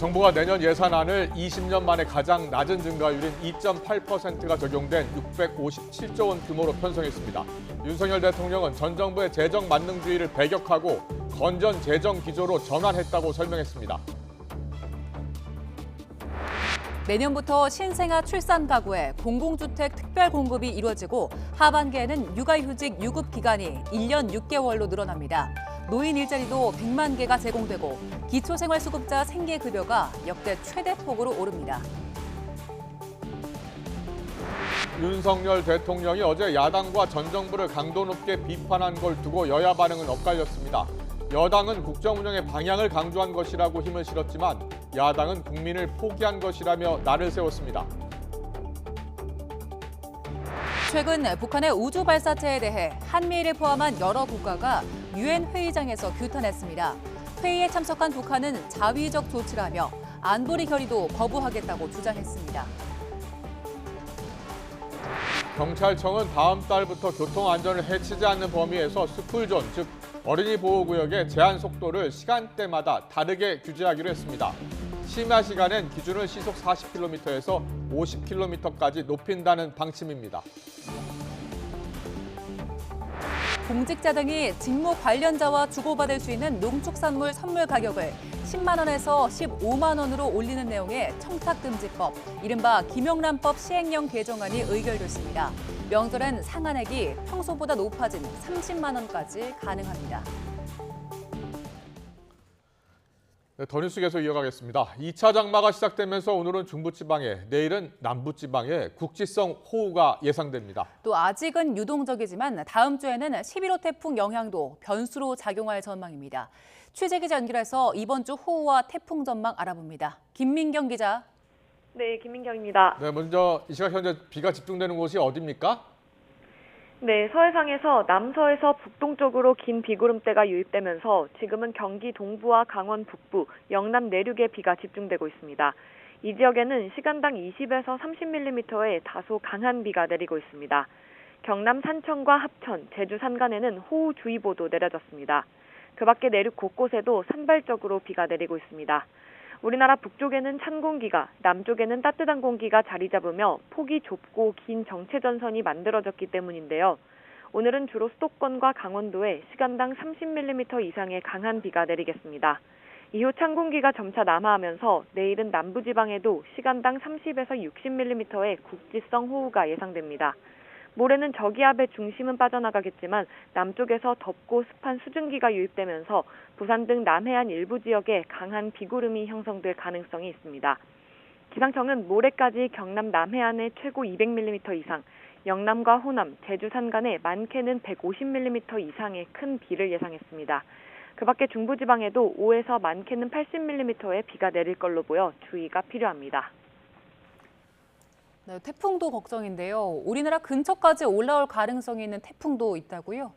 정부가 내년 예산안을 20년 만에 가장 낮은 증가율인 2.8%가 적용된 657조 원 규모로 편성했습니다. 윤석열 대통령은 전 정부의 재정 만능주의를 배격하고 건전 재정 기조로 전환했다고 설명했습니다. 내년부터 신생아 출산 가구에 공공주택 특별 공급이 이루어지고 하반기에는 육아휴직 유급 기간이 1년 6개월로 늘어납니다. 노인 일자리도 100만 개가 제공되고 기초생활수급자 생계급여가 역대 최대폭으로 오릅니다. 윤석열 대통령이 어제 야당과 전 정부를 강도 높게 비판한 걸 두고 여야 반응은 엇갈렸습니다. 여당은 국정 운영의 방향을 강조한 것이라고 힘을 실었지만 야당은 국민을 포기한 것이라며 날을 세웠습니다. 최근 북한의 우주 발사체에 대해 한미일을 포함한 여러 국가가 유엔 회의장에서 규탄했습니다. 회의에 참석한 북한은 자위적 조치라며 안보리 결의도 거부하겠다고 주장했습니다. 경찰청은 다음 달부터 교통안전을 해치지 않는 범위에서 스쿨존, 즉 어린이 보호구역의 제한 속도를 시간대마다 다르게 규제하기로 했습니다. 심야 시간엔 기준을 시속 40km에서 50km까지 높인다는 방침입니다. 공직자 등이 직무 관련자와 주고받을 수 있는 농축산물 선물 가격을 10만 원에서 15만 원으로 올리는 내용의 청탁금지법, 이른바 김영란법 시행령 개정안이 의결됐습니다. 명절엔 상한액이 평소보다 높아진 30만 원까지 가능합니다. 네, 더 뉴스 계속 이어가겠습니다. 2차 장마가 시작되면서 오늘은 중부지방에, 내일은 남부지방에 국지성 호우가 예상됩니다. 또 아직은 유동적이지만 다음 주에는 11호 태풍 영향도 변수로 작용할 전망입니다. 취재 기자 연결해서 이번 주 호우와 태풍 전망 알아봅니다. 김민경 기자. 네, 김민경입니다. 네, 먼저 이 시각 현재 비가 집중되는 곳이 어디입니까? 네, 서해상에서 남서에서 북동쪽으로 긴 비구름대가 유입되면서 지금은 경기 동부와 강원 북부, 영남 내륙에 비가 집중되고 있습니다. 이 지역에는 시간당 20에서 30mm의 다소 강한 비가 내리고 있습니다. 경남 산청과 합천, 제주 산간에는 호우주의보도 내려졌습니다. 그 밖에 내륙 곳곳에도 산발적으로 비가 내리고 있습니다. 우리나라 북쪽에는 찬 공기가, 남쪽에는 따뜻한 공기가 자리 잡으며 폭이 좁고 긴 정체전선이 만들어졌기 때문인데요. 오늘은 주로 수도권과 강원도에 시간당 30mm 이상의 강한 비가 내리겠습니다. 이후 찬 공기가 점차 남하하면서 내일은 남부지방에도 시간당 30에서 60mm의 국지성 호우가 예상됩니다. 모레는 저기압의 중심은 빠져나가겠지만 남쪽에서 덥고 습한 수증기가 유입되면서 부산 등 남해안 일부 지역에 강한 비구름이 형성될 가능성이 있습니다. 기상청은 모레까지 경남 남해안에 최고 200mm 이상, 영남과 호남, 제주 산간에 많게는 150mm 이상의 큰 비를 예상했습니다. 그 밖에 중부지방에도 5에서 많게는 80mm의 비가 내릴 걸로 보여 주의가 필요합니다. 네, 태풍도 걱정인데요. 우리나라 근처까지 올라올 가능성이 있는 태풍도 있다고요?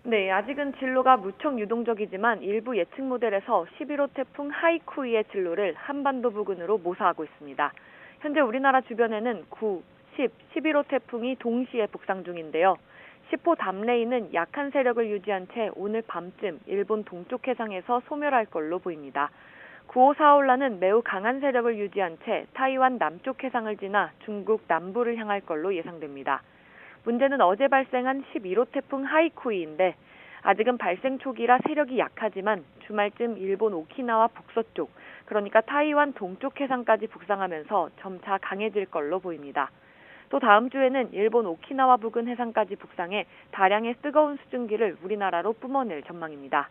네, 아직은 진로가 무척 유동적이지만 일부 예측 모델에서 11호 태풍 하이쿠이의 진로를 한반도 부근으로 모사하고 있습니다. 현재 우리나라 주변에는 9, 10, 11호 태풍이 동시에 북상 중인데요. 10호 담레이는 약한 세력을 유지한 채 오늘 밤쯤 일본 동쪽 해상에서 소멸할 걸로 보입니다. 9호 사올라는 매우 강한 세력을 유지한 채 타이완 남쪽 해상을 지나 중국 남부를 향할 걸로 예상됩니다. 문제는 어제 발생한 11호 태풍 하이쿠이인데 아직은 발생 초기라 세력이 약하지만 주말쯤 일본 오키나와 북서쪽, 그러니까 타이완 동쪽 해상까지 북상하면서 점차 강해질 걸로 보입니다. 또 다음 주에는 일본 오키나와 부근 해상까지 북상해 다량의 뜨거운 수증기를 우리나라로 뿜어낼 전망입니다.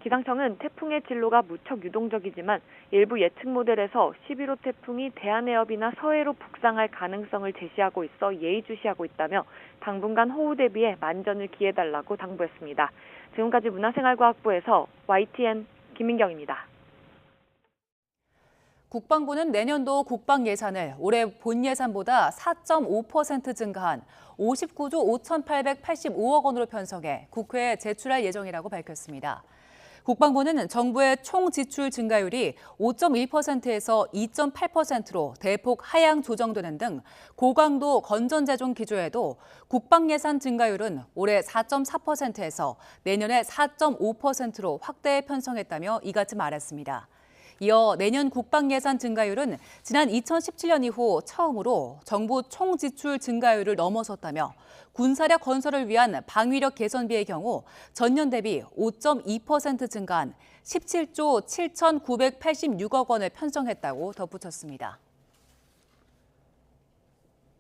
기상청은 태풍의 진로가 무척 유동적이지만 일부 예측 모델에서 11호 태풍이 대한해협이나 서해로 북상할 가능성을 제시하고 있어 예의주시하고 있다며 당분간 호우 대비에 만전을 기해달라고 당부했습니다. 지금까지 문화생활과학부에서 YTN 김민경입니다. 국방부는 내년도 국방 예산을 올해 본 예산보다 4.5% 증가한 59조 5,885억 원으로 편성해 국회에 제출할 예정이라고 밝혔습니다. 국방부는 정부의 총 지출 증가율이 5.1%에서 2.8%로 대폭 하향 조정되는 등 고강도 건전재정 기조에도 국방 예산 증가율은 올해 4.4%에서 내년에 4.5%로 확대 편성했다며 이같이 말했습니다. 이어 내년 국방 예산 증가율은 지난 2017년 이후 처음으로 정부 총 지출 증가율을 넘어섰다며 군사력 건설을 위한 방위력 개선비의 경우 전년 대비 5.2% 증가한 17조 7,986억 원을 편성했다고 덧붙였습니다.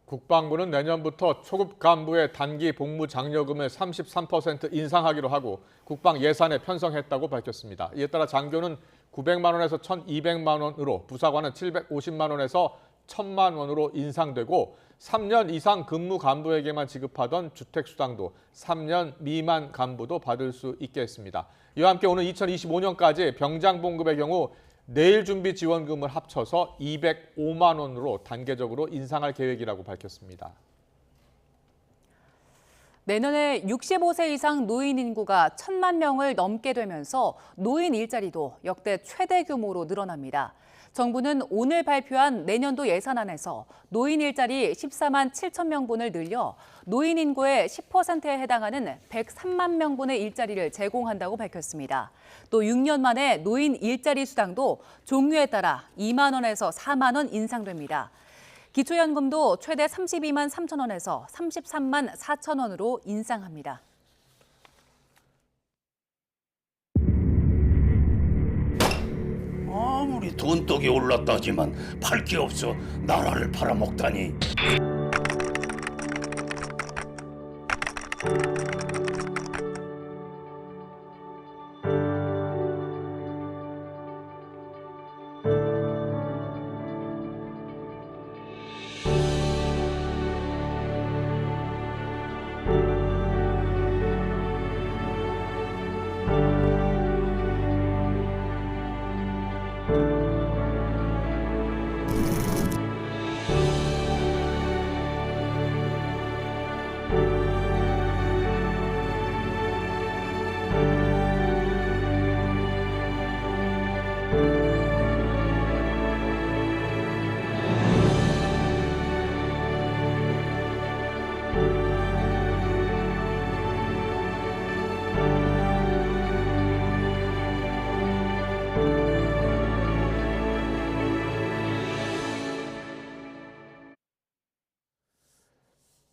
국방부는 내년부터 초급 간부의 단기 복무 장려금을 33% 인상하기로 하고 국방 예산에 편성했다고 밝혔습니다. 이에 따라 장교는 900만 원에서 1,200만 원으로, 부사관은 750만 원에서 1,000만 원으로 인상되고 3년 이상 근무 간부에게만 지급하던 주택수당도 3년 미만 간부도 받을 수 있게 했습니다. 이와 함께 오는 2025년까지 병장 봉급의 경우 내일 준비 지원금을 합쳐서 205만 원으로 단계적으로 인상할 계획이라고 밝혔습니다. 내년에 65세 이상 노인 인구가 1,000만 명을 넘게 되면서 노인 일자리도 역대 최대 규모로 늘어납니다. 정부는 오늘 발표한 내년도 예산안에서 노인 일자리 14만 7천 명분을 늘려 노인 인구의 10%에 해당하는 103만 명분의 일자리를 제공한다고 밝혔습니다. 또 6년 만에 노인 일자리 수당도 종류에 따라 2만 원에서 4만 원 인상됩니다. 기초연금도 최대 32만 3천 원에서 33만 4천 원으로 인상합니다. 아무리 돈독이 올랐다지만 팔 게 없어 나라를 팔아먹다니.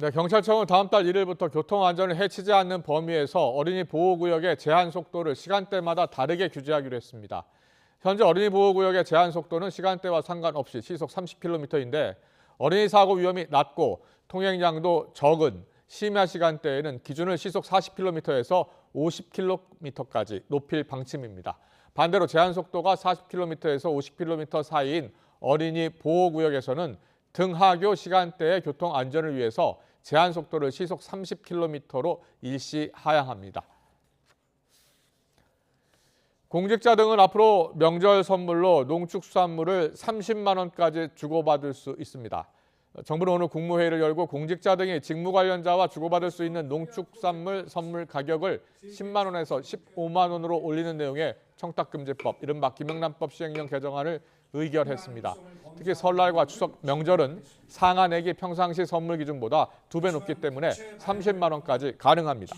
네, 경찰청은 다음 달 1일부터 교통안전을 해치지 않는 범위에서 어린이 보호구역의 제한 속도를 시간대마다 다르게 규제하기로 했습니다. 현재 어린이 보호구역의 제한 속도는 시간대와 상관없이 시속 30km인데 어린이 사고 위험이 낮고 통행량도 적은 심야 시간대에는 기준을 시속 40km에서 50km까지 높일 방침입니다. 반대로 제한 속도가 40km에서 50km 사이인 어린이 보호구역에서는 등하교 시간대의 교통 안전을 위해서 제한 속도를 시속 30km로 일시 하향합니다. 공직자 등은 앞으로 명절 선물로 농축수산물을 30만 원까지 주고받을 수 있습니다. 정부는 오늘 국무회의를 열고 공직자 등이 직무 관련자와 주고받을 수 있는 농축산물 선물 가격을 10만 원에서 15만 원으로 올리는 내용의 청탁금지법, 이른바 김영란법 시행령 개정안을 의결했습니다. 특히 설날과 추석 명절은 상한액이 평상시 선물 기준보다 2배 높기 때문에 30만 원까지 가능합니다.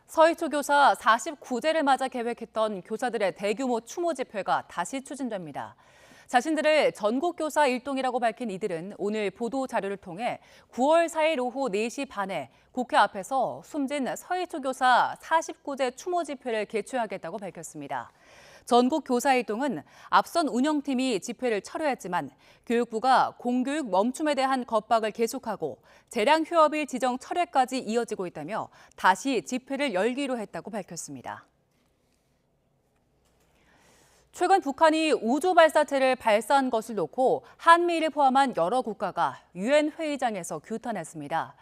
서희초 교사 49제를 맞아 계획했던 교사들의 대규모 추모 집회가 다시 추진됩니다. 자신들을 전국교사 일동이라고 밝힌 이들은 오늘 보도 자료를 통해 9월 4일 오후 4시 반에 국회 앞에서 숨진 서희초 교사 49제 추모 집회를 개최하겠다고 밝혔습니다. 전국교사일동은 앞선 운영팀이 집회를 철회했지만 교육부가 공교육 멈춤에 대한 겁박을 계속하고 재량 휴업일 지정 철회까지 이어지고 있다며 다시 집회를 열기로 했다고 밝혔습니다. 최근 북한이 우주 발사체를 발사한 것을 놓고 한미를 포함한 여러 국가가 유엔 회의장에서 규탄했습니다.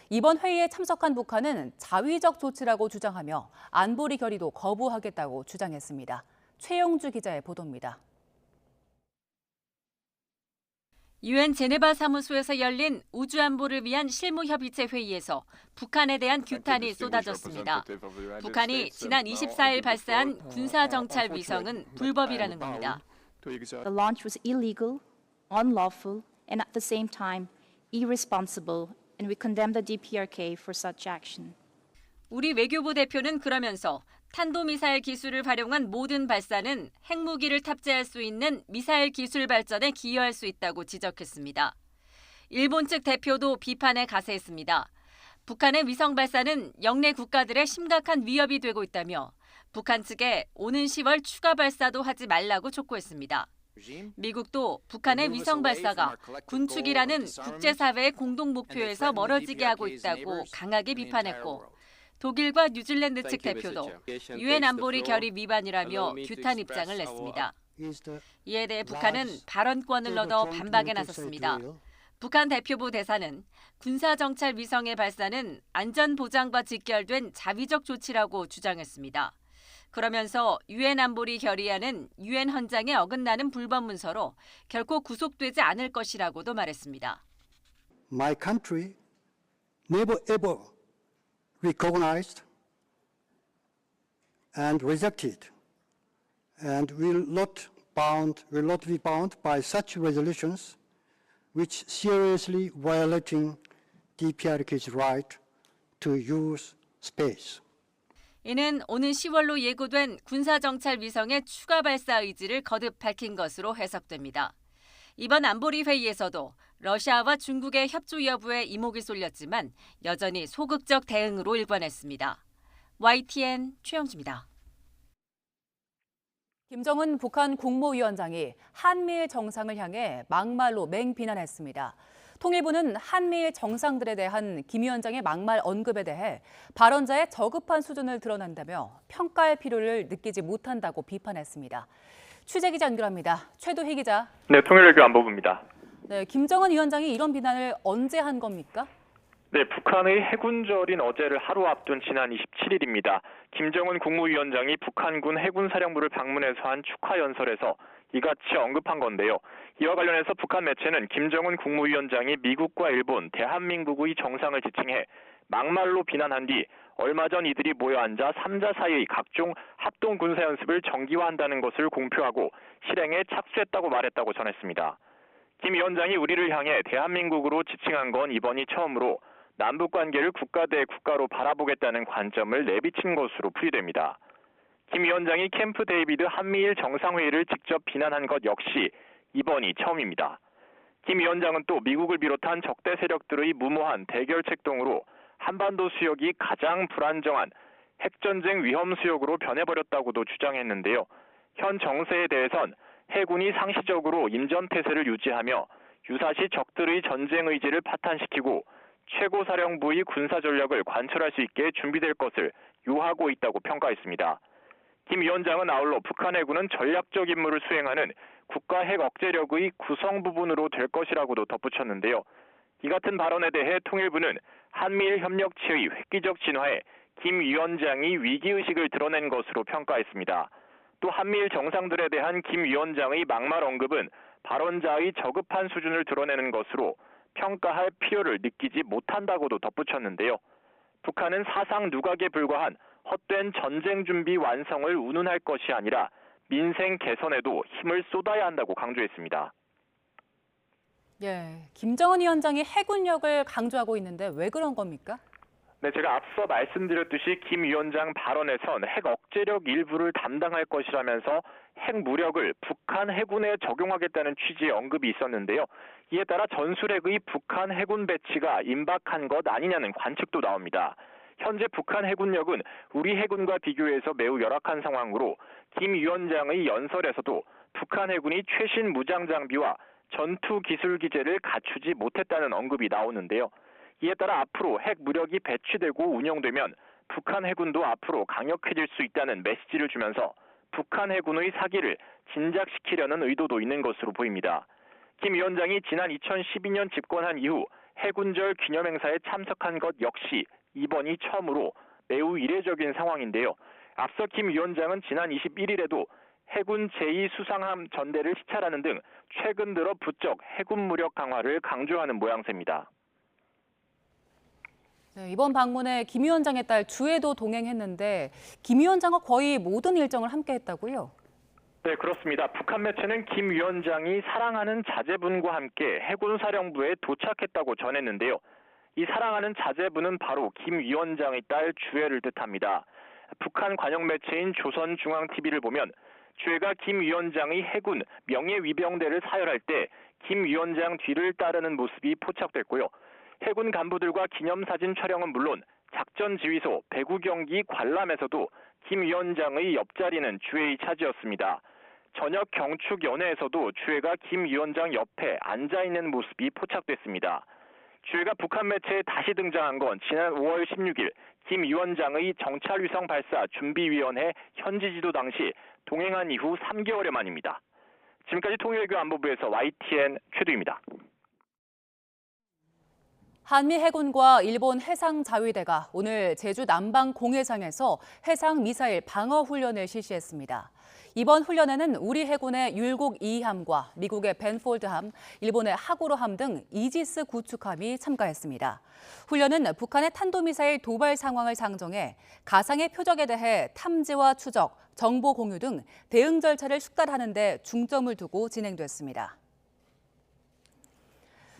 이번 회의에 참석한 북한은 자위적 조치라고 주장하며 안보리 결의도 거부하겠다고 주장했습니다. 최영주 기자의 보도입니다. 유엔 제네바 사무소에서 열린 우주안보를 위한 실무협의체 회의에서 북한에 대한 규탄이 쏟아졌습니다. 북한이 지난 24일 발사한 군사정찰 위성은 불법이라는 겁니다. The launch was illegal, unlawful, and at the same time irresponsible, and we condemn the DPRK for such action. 우리 외교부 대표는 그러면서 탄도미사일 기술을 활용한 모든 발사는 핵무기를 탑재할 수 있는 미사일 기술 발전에 기여할 수 있다고 지적했습니다. 일본 측 대표도 비판에 가세했습니다. 북한의 위성 발사는 영내 국가들의 심각한 위협이 되고 있다며 북한 측에 오는 10월 추가 발사도 하지 말라고 촉구했습니다. 미국도 북한의 위성 발사가 군축이라는 국제사회의 공동 목표에서 멀어지게 하고 있다고 강하게 비판했고 독일과 뉴질랜드 측 대표도 유엔 안보리 결의 위반이라며 규탄 입장을 냈습니다. 이에 대해 북한은 발언권을 얻어 반박에 나섰습니다. 북한 대표부 대사는 군사정찰 위성의 발사는 안전보장과 직결된 자위적 조치라고 주장했습니다. 그러면서 유엔 안보리 결의안은 유엔 헌장에 어긋나는 불법 문서로 결코 구속되지 않을 것이라고도 말했습니다. My country never ever recognized and rejected and will not be bound by such resolutions which seriously violating DPRK's right to use space. 이는 오는 10월로 예고된 군사정찰 위성의 추가 발사 의지를 거듭 밝힌 것으로 해석됩니다. 이번 안보리 회의에서도 러시아와 중국의 협조 여부에 이목이 쏠렸지만 여전히 소극적 대응으로 일관했습니다. YTN 최영주입니다. 김정은 북한 국무위원장이 한미일 정상을 향해 막말로 맹비난했습니다. 통일부는 한미일 정상들에 대한 김 위원장의 막말 언급에 대해 발언자의 저급한 수준을 드러낸다며 평가할 필요를 느끼지 못한다고 비판했습니다. 취재기자 연결합니다. 최도희 기자. 네, 통일외교 안보부입니다. 네, 김정은 위원장이 이런 비난을 언제 한 겁니까? 네, 북한의 해군절인 어제를 하루 앞둔 지난 27일입니다. 김정은 국무위원장이 북한군 해군사령부를 방문해서 한 축하 연설에서 이같이 언급한 건데요. 이와 관련해서 북한 매체는 김정은 국무위원장이 미국과 일본, 대한민국의 정상을 지칭해 막말로 비난한 뒤 얼마 전 이들이 모여 앉아 3자 사이의 각종 합동 군사 연습을 정기화한다는 것을 공표하고 실행에 착수했다고 말했다고 전했습니다. 김 위원장이 우리를 향해 대한민국으로 지칭한 건 이번이 처음으로 남북 관계를 국가 대 국가로 바라보겠다는 관점을 내비친 것으로 풀이됩니다. 김 위원장이 캠프 데이비드 한미일 정상회의를 직접 비난한 것 역시 이번이 처음입니다. 김 위원장은 또 미국을 비롯한 적대 세력들의 무모한 대결책 등으로 한반도 수역이 가장 불안정한 핵전쟁 위험 수역으로 변해버렸다고도 주장했는데요. 현 정세에 대해선 해군이 상시적으로 임전태세를 유지하며 유사시 적들의 전쟁 의지를 파탄시키고 최고사령부의 군사전략을 관철할 수 있게 준비될 것을 요하고 있다고 평가했습니다. 김 위원장은 아울러 북한 해군은 전략적 임무를 수행하는 국가 핵 억제력의 구성 부분으로 될 것이라고도 덧붙였는데요. 이 같은 발언에 대해 통일부는 한미일 협력체의 획기적 진화에 김 위원장이 위기의식을 드러낸 것으로 평가했습니다. 또 한미일 정상들에 대한 김 위원장의 막말 언급은 발언자의 저급한 수준을 드러내는 것으로 평가할 필요를 느끼지 못한다고도 덧붙였는데요. 북한은 사상 누각에 불과한 헛된 전쟁 준비 완성을 운운할 것이 아니라 민생 개선에도 힘을 쏟아야 한다고 강조했습니다. 예, 김정은 위원장이 해군력을 강조하고 있는데 왜 그런 겁니까? 네, 제가 앞서 말씀드렸듯이 김 위원장 발언에선 핵 억제력 일부를 담당할 것이라면서 핵 무력을 북한 해군에 적용하겠다는 취지의 언급이 있었는데요. 이에 따라 전술핵의 북한 해군 배치가 임박한 것 아니냐는 관측도 나옵니다. 현재 북한 해군력은 우리 해군과 비교해서 매우 열악한 상황으로 김 위원장의 연설에서도 북한 해군이 최신 무장 장비와 전투 기술 기제를 갖추지 못했다는 언급이 나오는데요. 이에 따라 앞으로 핵 무력이 배치되고 운영되면 북한 해군도 앞으로 강력해질 수 있다는 메시지를 주면서 북한 해군의 사기를 진작시키려는 의도도 있는 것으로 보입니다. 김 위원장이 지난 2012년 집권한 이후 해군절 기념행사에 참석한 것 역시 이번이 처음으로 매우 이례적인 상황인데요. 앞서 김 위원장은 지난 21일에도 해군 제2수상함 전대를 시찰하는 등 최근 들어 부쩍 해군 무력 강화를 강조하는 모양새입니다. 네, 이번 방문에 김 위원장의 딸 주혜도 동행했는데 김 위원장과 거의 모든 일정을 함께 했다고요? 네, 그렇습니다. 북한 매체는 김 위원장이 사랑하는 자제분과 함께 해군사령부에 도착했다고 전했는데요. 이 사랑하는 자제분은 바로 김 위원장의 딸 주혜를 뜻합니다. 북한 관영 매체인 조선중앙TV를 보면 주회가 김 위원장의 해군 명예위병대를 사열할 때 김 위원장 뒤를 따르는 모습이 포착됐고요. 해군 간부들과 기념사진 촬영은 물론 작전지휘소, 배구경기 관람에서도 김 위원장의 옆자리는 주회의 차지였습니다. 저녁 경축연회에서도 주회가 김 위원장 옆에 앉아있는 모습이 포착됐습니다. 주회가 북한 매체에 다시 등장한 건 지난 5월 16일 김 위원장의 정찰위성 발사 준비위원회 현지지도 당시 동행한 이후 3개월여 만입니다. 지금까지 통일외교 안보부에서 YTN 최두입니다. 한미 해군과 일본 해상자위대가 오늘 제주 남방 공해상에서 해상 미사일 방어 훈련을 실시했습니다. 이번 훈련에는 우리 해군의 율곡 2함과 미국의 벤폴드함, 일본의 하구로함 등 이지스 구축함이 참가했습니다. 훈련은 북한의 탄도미사일 도발 상황을 상정해 가상의 표적에 대해 탐지와 추적, 정보 공유 등 대응 절차를 숙달하는 데 중점을 두고 진행됐습니다.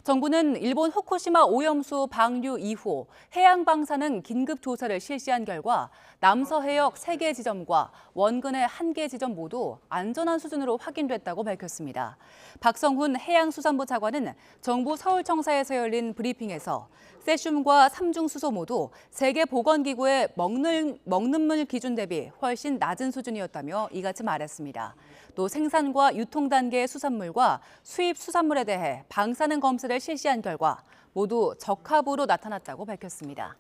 정부는 일본 후쿠시마 오염수 방류 이후 해양 방사능 긴급 조사를 실시한 결과 남서해역 3개 지점과 원근의 1개 지점 모두 안전한 수준으로 확인됐다고 밝혔습니다. 박성훈 해양수산부 차관은 정부 서울청사에서 열린 브리핑에서 세슘과 삼중수소 모두 세계보건기구의 먹는 물 기준 대비 훨씬 낮은 수준이었다며 이같이 말했습니다. 또 생산과 유통 단계의 수산물과 수입 수산물에 대해 방사능 검사를 실시한 결과 모두 적합으로 나타났다고 밝혔습니다.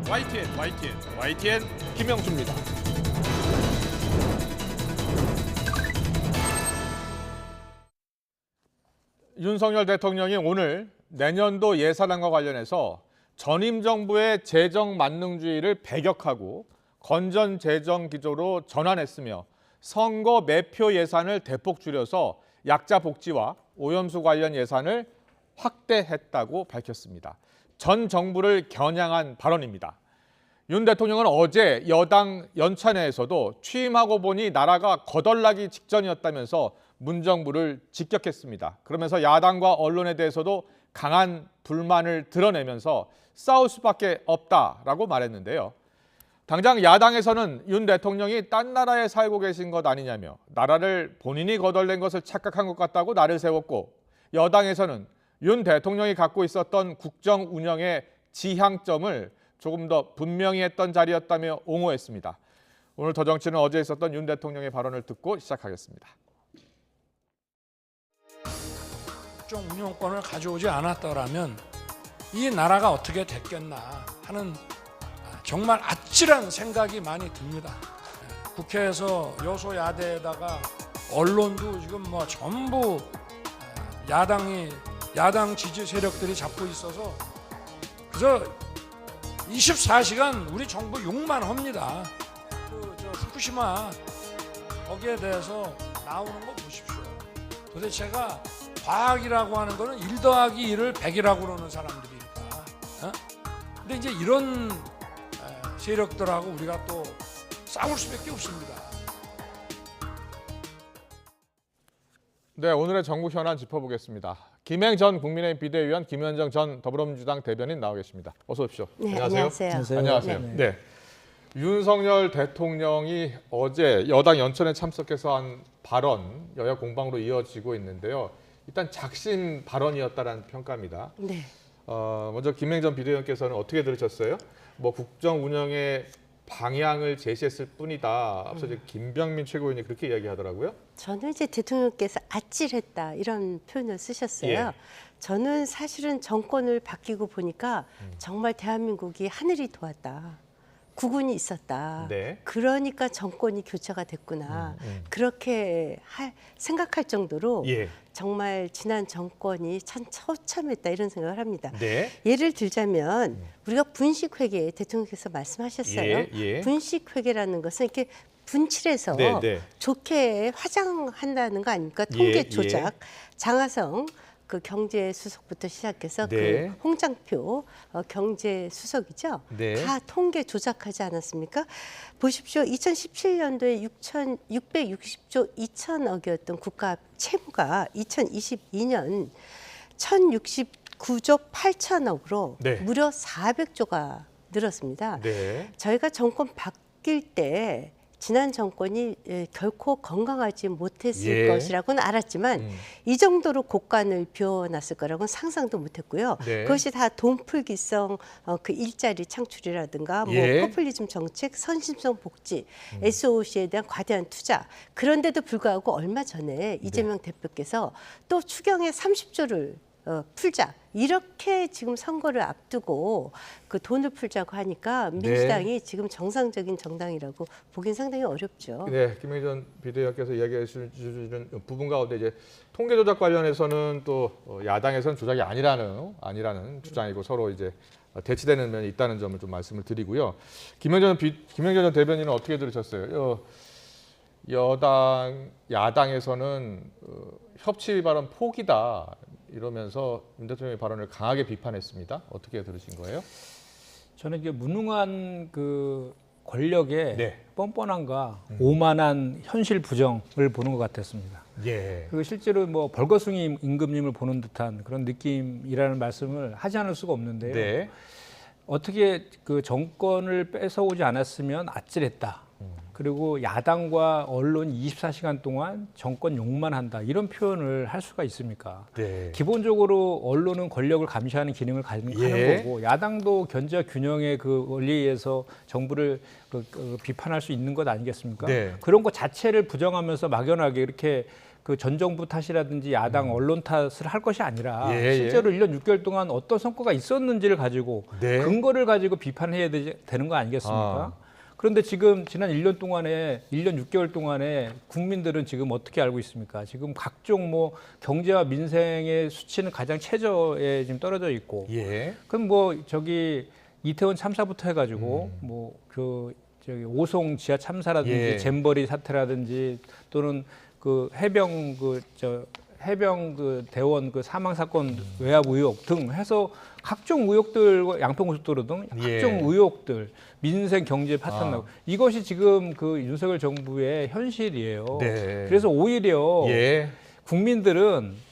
YTN 김영수입니다. 윤석열 대통령이 오늘 내년도 예산안과 관련해서 전임 정부의 재정 만능주의를 배격하고 건전 재정 기조로 전환했으며 선거 매표 예산을 대폭 줄여서 약자 복지와 오염수 관련 예산을 확대했다고 밝혔습니다. 전 정부를 겨냥한 발언입니다. 윤 대통령은 어제 여당 연찬회에서도 취임하고 보니 나라가 거덜나기 직전이었다면서 문정부를 직격했습니다. 그러면서 야당과 언론에 대해서도 강한 불만을 드러내면서 싸울 수밖에 없다라고 말했는데요. 당장 야당에서는 윤 대통령이 딴 나라에 살고 계신 것 아니냐며 나라를 본인이 거덜낸 것을 착각한 것 같다고 날을 세웠고, 여당에서는 윤 대통령이 갖고 있었던 국정 운영의 지향점을 조금 더 분명히 했던 자리였다며 옹호했습니다. 오늘 더 정치는 어제 있었던 윤 대통령의 발언을 듣고 시작하겠습니다. 국정 운영권을 가져오지 않았더라면 이 나라가 어떻게 됐겠나 하는 정말 아찔한 생각이 많이 듭니다. 국회에서 여소야대에다가 언론도 지금 뭐 전부 야당 지지 세력들이 잡고 있어서 그래서 24시간 우리 정부 욕만 합니다. 저 후쿠시마 거기에 대해서 나오는 거 보십시오. 도대체가 과학이라고 하는 거는 1 더하기 1을 100이라고 그러는 사람들이니까. 근데 이제 이런 세력들하고 우리가 또 싸울 수밖에 없습니다. 네, 오늘의 정부 현안 짚어보겠습니다. 김행 전 국민의힘 비대위원, 김현정 전 더불어민주당 대변인 나와 계십니다. 어서 오십시오. 네, 안녕하세요. 안녕하세요. 안녕하세요. 네. 윤석열 대통령이 어제 여당 연천에 참석해서 한 발언, 여야 공방으로 이어지고 있는데요. 일단 작심 발언이었다라는 평가입니다. 네. 먼저 김행 전 비대위원께서는 어떻게 들으셨어요? 뭐 국정 운영의 방향을 제시했을 뿐이다. 앞서 이제 김병민 최고위원이 그렇게 이야기하더라고요. 저는 이제 대통령께서 아찔했다 이런 표현을 쓰셨어요. 예. 저는 사실은 정권을 바뀌고 보니까 정말 대한민국이 하늘이 도왔다. 국운이 있었다. 네. 그러니까 정권이 교체가 됐구나. 그렇게 생각할 정도로 예. 정말 지난 정권이 참 처참했다 이런 생각을 합니다. 네. 예를 들자면 우리가 분식회계 대통령께서 말씀하셨어요. 예. 분식회계라는 것은 이렇게 분칠해서 네. 좋게 화장한다는 거 아닙니까? 통계 예. 조작, 장하성 그 경제수석부터 시작해서 네. 그 홍장표 경제수석이죠. 네. 다 통계 조작하지 않았습니까? 보십시오. 2017년도에 660조 2천억이었던 국가 채무가 2022년 1069조 8천억으로 네. 무려 400조가 늘었습니다. 네. 저희가 정권 바뀔 때 지난 정권이 결코 건강하지 못했을 것이라고는 알았지만 이 정도로 곳간을 비워놨을 거라고는 상상도 못했고요. 네. 그것이 다 돈풀기성 그 일자리 창출이라든가 뭐 포퓰리즘 정책, 선심성 복지, SOC에 대한 과대한 투자. 그런데도 불구하고 얼마 전에 이재명 대표께서 또 추경에 30조를 풀자. 이렇게 지금 선거를 앞두고 그 돈을 풀자고 하니까 민주당이 지금 정상적인 정당이라고 보긴 상당히 어렵죠. 네, 김영희 전 비대위원께서 이야기해 주시는 부분 가운데 이제 통계 조작 관련해서는 또 야당에서는 조작이 아니라는 주장이고 서로 이제 대치되는 면이 있다는 점을 좀 말씀을 드리고요. 김영희 전 대변인은 어떻게 들으셨어요? 야당에서는 협치 발언 포기다. 이러면서 윤 대통령의 발언을 강하게 비판했습니다. 어떻게 들으신 거예요? 저는 이게 무능한 그 권력의 뻔뻔함과 오만한 현실 부정을 보는 것 같았습니다. 그리고 실제로 뭐 벌거숭이 임금님을 보는 듯한 그런 느낌이라는 말씀을 하지 않을 수가 없는데요. 어떻게 그 정권을 뺏어오지 않았으면 아찔했다. 그리고 야당과 언론 24시간 동안 정권 욕만 한다. 이런 표현을 할 수가 있습니까? 기본적으로 언론은 권력을 감시하는 기능을 하는 거고 야당도 견제와 균형의 그 원리에 의해서 정부를 비판할 수 있는 것 아니겠습니까? 그런 것 자체를 부정하면서 막연하게 이렇게 그 전 정부 탓이라든지 야당 언론 탓을 할 것이 아니라 실제로 1년 6개월 동안 어떤 성과가 있었는지를 가지고 근거를 가지고 비판해야 되는 거 아니겠습니까? 그런데 지금 지난 1년 6개월 동안에 국민들은 지금 어떻게 알고 있습니까? 지금 각종 뭐 경제와 민생의 수치는 가장 최저에 지금 떨어져 있고. 그럼 뭐 저기 이태원 참사부터 해가지고 뭐 그 저기 오송 지하 참사라든지 잼버리 사태라든지 또는 그 해병 그 대원 그 사망 사건 외압 의혹 등 해서 각종 의혹들, 양평고속도로 등 각종 의혹들, 민생 경제 파탄 나고 이것이 지금 그 윤석열 정부의 현실이에요. 그래서 오히려 국민들은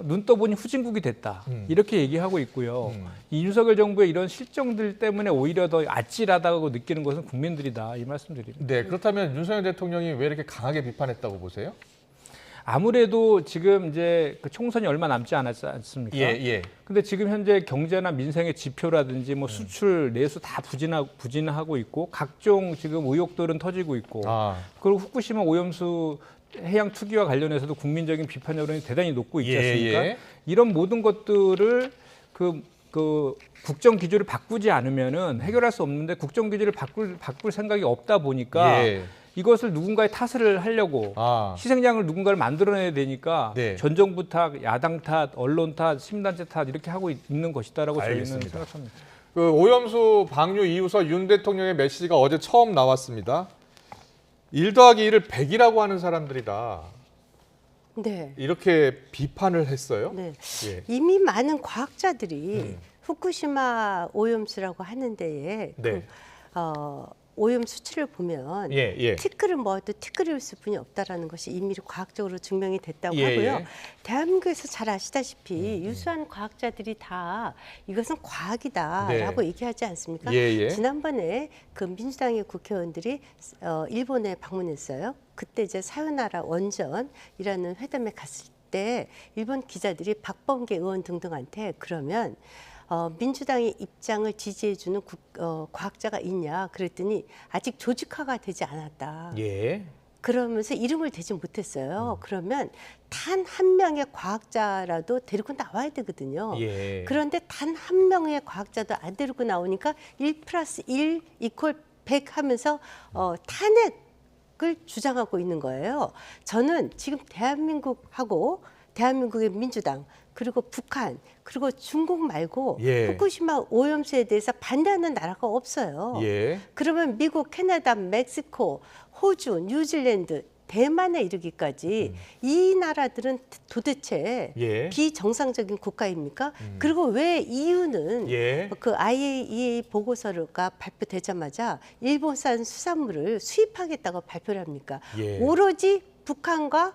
눈 떠보니 후진국이 됐다 이렇게 얘기하고 있고요. 이 윤석열 정부의 이런 실정들 때문에 오히려 더 아찔하다고 느끼는 것은 국민들이다 이 말씀드립니다. 그렇다면 윤석열 대통령이 왜 이렇게 강하게 비판했다고 보세요? 아무래도 지금 이제 그 총선이 얼마 남지 않았지 않습니까? 근데 지금 현재 경제나 민생의 지표라든지 뭐 수출, 내수 다 부진하고 있고 각종 지금 의혹들은 터지고 있고 그리고 후쿠시마 오염수 해양 투기와 관련해서도 국민적인 비판 여론이 대단히 높고 있지 않습니까? 이런 모든 것들을 그 국정 기조를 바꾸지 않으면은 해결할 수 없는데 국정 기조를 바꿀 생각이 없다 보니까 이것을 누군가의 탓을 하려고 희생양을 누군가를 만들어내야 되니까 전 정부 탓, 야당 탓, 언론 탓, 시민단체 탓 이렇게 하고 있는 것이다라고 저희는 생각합니다. 그 오염수 방류 이후서 윤 대통령의 메시지가 어제 처음 나왔습니다. 1 더하기 1을 100이라고 하는 사람들이다. 이렇게 비판을 했어요. 이미 많은 과학자들이 후쿠시마 오염수라고 하는 데에 오염 수치를 보면 티끌을 모아도 티끌이었을 뿐이 없다라는 것이 이미 과학적으로 증명이 됐다고 하고요. 대한민국에서 잘 아시다시피 유수한 과학자들이 다 이것은 과학이다라고 얘기하지 않습니까? 지난번에 그 민주당의 국회의원들이 일본에 방문했어요. 그때 이제 사요나라 원전이라는 회담에 갔을 때 일본 기자들이 박범계 의원 등등한테 그러면 민주당의 입장을 지지해주는 과학자가 있냐 그랬더니 아직 조직화가 되지 않았다. 그러면서 이름을 대지 못했어요. 그러면 단 한 명의 과학자라도 데리고 나와야 되거든요. 그런데 단 한 명의 과학자도 안 데리고 나오니까 1+1 = 100 하면서 탄핵을 주장하고 있는 거예요. 저는 지금 대한민국의 민주당 그리고 북한 그리고 중국 말고 후쿠시마 오염수에 대해서 반대하는 나라가 없어요. 그러면 미국, 캐나다, 멕시코, 호주, 뉴질랜드, 대만에 이르기까지 이 나라들은 도대체 비정상적인 국가입니까? 그리고 왜 EU는 그 IAEA 보고서가 발표되자마자 일본산 수산물을 수입하겠다고 발표를 합니까? 오로지 북한과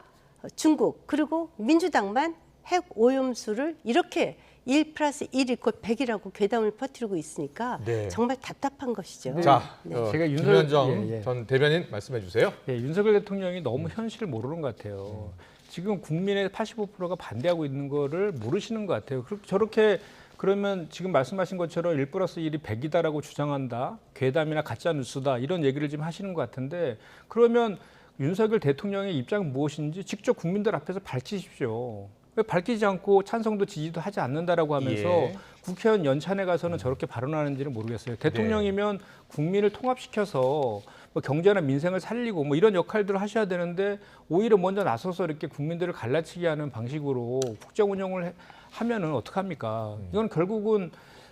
중국 그리고 민주당만 핵 오염수를 이렇게 1+1 = 100이라고 괴담을 퍼뜨리고 있으니까 네. 정말 답답한 것이죠. 자, 제가 김현정 전 대변인 말씀해 주세요. 윤석열 대통령이 너무 현실을 모르는 것 같아요. 지금 국민의 85%가 반대하고 있는 거를 모르시는 것 같아요. 저렇게 그러면 지금 말씀하신 것처럼 1+1이 100이다라고 주장한다, 괴담이나 가짜 뉴스다 이런 얘기를 지금 하시는 것 같은데 그러면 윤석열 대통령의 입장은 무엇인지 직접 국민들 앞에서 밝히십시오. 왜 밝히지 않고 찬성도 지지도 하지 않는다라고 하면서 국회의원 연찬에 가서는 저렇게 발언하는지는 모르겠어요. 대통령이면 국민을 통합시켜서 뭐 경제나 민생을 살리고 뭐 이런 역할들을 하셔야 되는데 오히려 먼저 나서서 이렇게 국민들을 갈라치게 하는 방식으로 국정 운영을 하면은 어떡합니까? 이건 결국은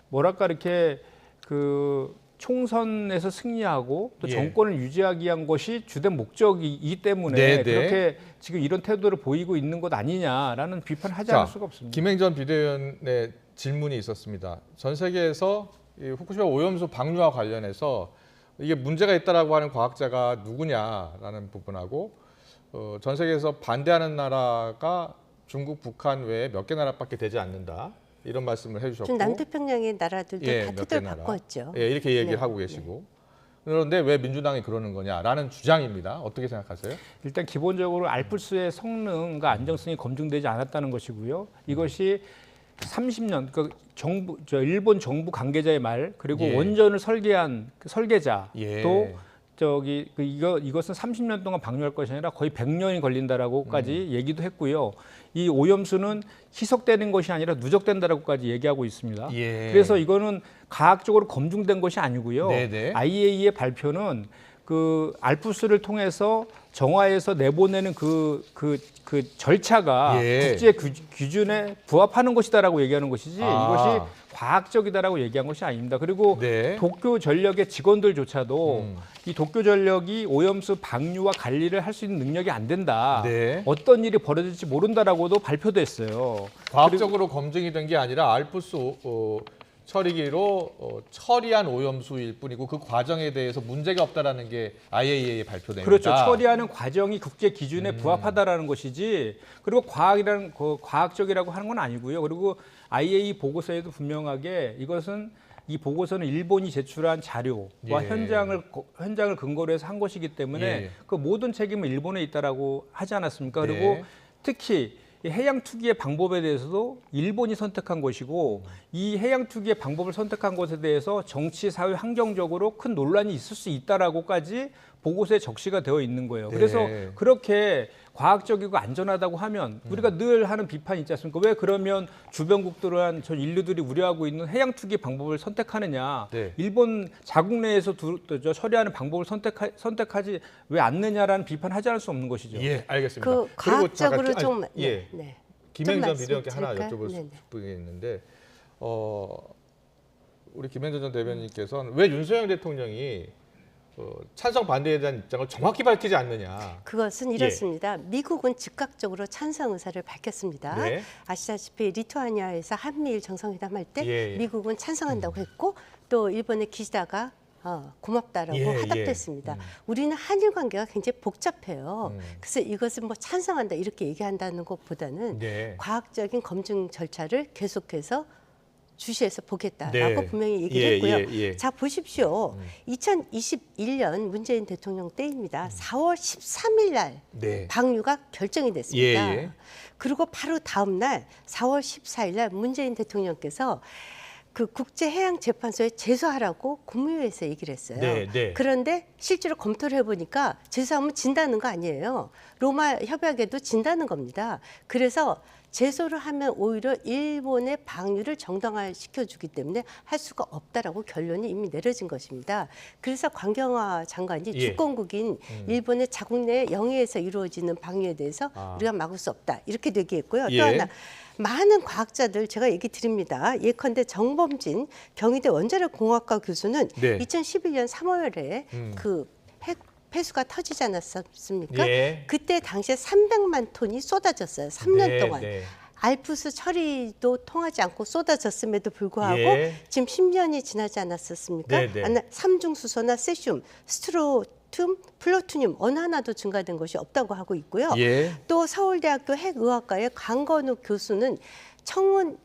뭐랄까 이렇게 그 총선에서 승리하고 또 정권을 유지하기 위한 것이 주된 목적이기 때문에 그렇게 지금 이런 태도를 보이고 있는 것 아니냐라는 비판을 하지 않을 수가 없습니다. 김행전 비대위원의 질문이 있었습니다. 전 세계에서 이 후쿠시마 오염수 방류와 관련해서 이게 문제가 있다라고 하는 과학자가 누구냐라는 부분하고 전 세계에서 반대하는 나라가 중국, 북한 외에 몇 개 나라밖에 되지 않는다. 이런 말씀을 해주셨고 좀 남태평양의 나라들도 다 태도를 바꿨죠. 이렇게 얘기를 하고 계시고 그런데 왜 민주당이 그러는 거냐라는 주장입니다. 어떻게 생각하세요? 일단 기본적으로 알프스의 성능과 안정성이 검증되지 않았다는 것이고요. 이것이 30년 일본 정부 관계자의 말 그리고 원전을 설계한 그 설계자 또 이것은 30년 동안 방류할 것이 아니라 거의 100년이 걸린다라고까지 얘기도 했고요. 이 오염수는 희석되는 것이 아니라 누적된다라고까지 얘기하고 있습니다. 그래서 이거는 과학적으로 검증된 것이 아니고요. IAEA의 발표는 그 알프스를 통해서 정화해서 내보내는 그 절차가 국제 기준에 부합하는 것이다라고 얘기하는 것이지 이것이 과학적이다라고 얘기한 것이 아닙니다. 그리고 도쿄전력의 직원들조차도 이 도쿄전력이 오염수 방류와 관리를 할 수 있는 능력이 안 된다. 어떤 일이 벌어질지 모른다라고도 발표도 했어요. 과학적으로 검증이 된 게 아니라 알프스 처리기로 처리한 오염수일 뿐이고 그 과정에 대해서 문제가 없다라는 게 IAEA의 발표입니다. 그렇죠. 처리하는 과정이 국제 기준에 부합하다라는 것이지 그리고 과학적이라고 하는 건 아니고요. 그리고 IAEA 보고서에도 분명하게 이 보고서는 일본이 제출한 자료와 현장을 근거로 해서 한 것이기 때문에 그 모든 책임은 일본에 있다라고 하지 않았습니까? 그리고 특히 이 해양 투기의 방법에 대해서도 일본이 선택한 것이고 이 해양 투기의 방법을 선택한 것에 대해서 정치, 사회, 환경적으로 큰 논란이 있을 수 있다라고까지 보고서에 적시가 되어 있는 거예요. 그래서 그렇게 과학적이고 안전하다고 하면 우리가 늘 하는 비판이 있지 않습니까? 왜 그러면 주변국들은 전 인류들이 우려하고 있는 해양 투기 방법을 선택하느냐? 일본 자국 내에서 처리하는 방법을 선택하지 왜 않느냐라는 비판하지 않을 수 없는 것이죠. 알겠습니다. 그 과학적으로 좀 김행전 비대위원께 하나 여쭤볼 싶은 게 있는데 우리 김행전 전 대변인께서는 왜 윤석열 대통령이 찬성 반대에 대한 입장을 정확히 밝히지 않느냐. 그것은 이렇습니다. 미국은 즉각적으로 찬성 의사를 밝혔습니다. 아시다시피 리투아니아에서 한미일 정상회담 할 때 미국은 찬성한다고 했고 또 일본의 기시다가 고맙다라고 화답했습니다. 우리는 한일 관계가 굉장히 복잡해요. 그래서 이것을 뭐 찬성한다 이렇게 얘기한다는 것보다는 과학적인 검증 절차를 계속해서 주시해서 보겠다라고 분명히 얘기를 했고요. 자 보십시오. 2021년 문재인 대통령 때입니다. 4월 13일 날 방류가 결정이 됐습니다. 그리고 바로 다음 날 4월 14일 날 문재인 대통령께서 그 국제해양재판소에 제소하라고 국무회의에서 얘기를 했어요. 그런데 실제로 검토를 해보니까 제소하면 진다는 거 아니에요. 로마 협약에도 진다는 겁니다. 그래서 제소를 하면 오히려 일본의 방류를 정당화시켜주기 때문에 할 수가 없다라고 결론이 이미 내려진 것입니다. 그래서 강경화 장관이 주권국인 일본의 자국 내 영해에서 이루어지는 방류에 대해서 우리가 막을 수 없다 이렇게 얘기했고요. 또 하나 많은 과학자들 제가 얘기 드립니다. 예컨대 정범진 경희대 원자력공학과 교수는 2011년 3월에 그 폐수가 터지지 않았습니까? 그때 당시에 300만 ton이 쏟아졌어요. 3년 동안. 알프스 처리도 통하지 않고 쏟아졌음에도 불구하고 지금 10년이 지나지 않았었습니까? 삼중수소나 세슘, 스트론튬, 플루토늄 어느 하나도 증가된 것이 없다고 하고 있고요. 또 서울대학교 핵의학과의 강건욱 교수는 청운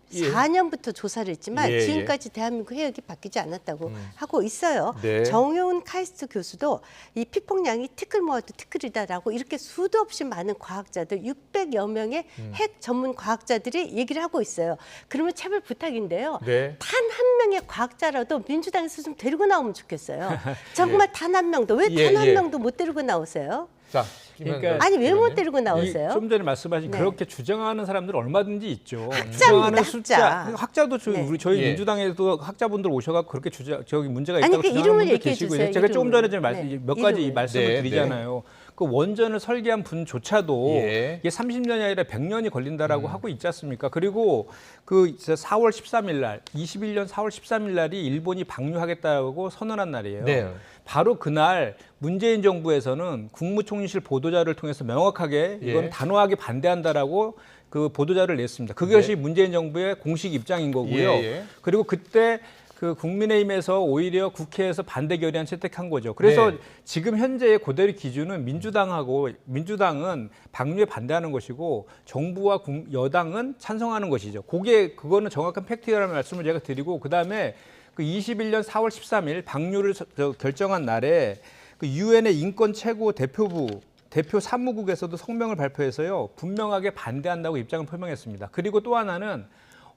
94년부터 조사를 했지만 지금까지 대한민국 해역이 바뀌지 않았다고 하고 있어요. 네. 정효은 카이스트 교수도 이 피폭량이 티끌 모아도 티끌이다라고 이렇게 수도 없이 많은 과학자들 600여 명의 핵 전문 과학자들이 얘기를 하고 있어요. 그러면 제발 부탁인데요. 네. 단 한 명의 과학자라도 민주당에서 좀 데리고 나오면 좋겠어요. 정말 단 한 명도 왜 단 한 명도 못 데리고 나오세요? 자, 그러니까 아니 왜 못 데리고 나오세요? 좀 전에 말씀하신 네. 그렇게 주장하는 사람들 얼마든지 있죠. 학자입니다, 주장하는 학자. 학자도 저희 예. 민주당에도 학자분들 오셔갖고 그렇게 저기 문제가 아니, 있다고 그 주장하는 이름을 분들 얘기해 계시고 주세요, 제가 조금 전에 좀 이름을. 몇 가지 이름을. 말씀을 네, 드리잖아요. 그 원전을 설계한 분조차도 예. 이게 30년이 아니라 100년이 걸린다라고 하고 있지 않습니까? 그리고 그 4월 13일 날, 21년 4월 13일 날이 일본이 방류하겠다고 선언한 날이에요. 네. 바로 그날 문재인 정부에서는 국무총리실 보도자를 통해서 명확하게 이건 예. 단호하게 반대한다라고 그 보도자를 냈습니다. 그것이 문재인 정부의 공식 입장인 거고요. 예. 그리고 그때 그 국민의힘에서 오히려 국회에서 반대 결의안 채택한 거죠. 그래서 네. 지금 현재의 그대로 기준은 민주당은 방류에 반대하는 것이고 정부와 여당은 찬성하는 것이죠. 그거는 정확한 팩트라는 말씀을 제가 드리고 그다음에 그 21년 4월 13일 방류를 결정한 날에 그 유엔의 인권 최고 대표 사무국에서도 성명을 발표해서요. 분명하게 반대한다고 입장을 표명했습니다. 그리고 또 하나는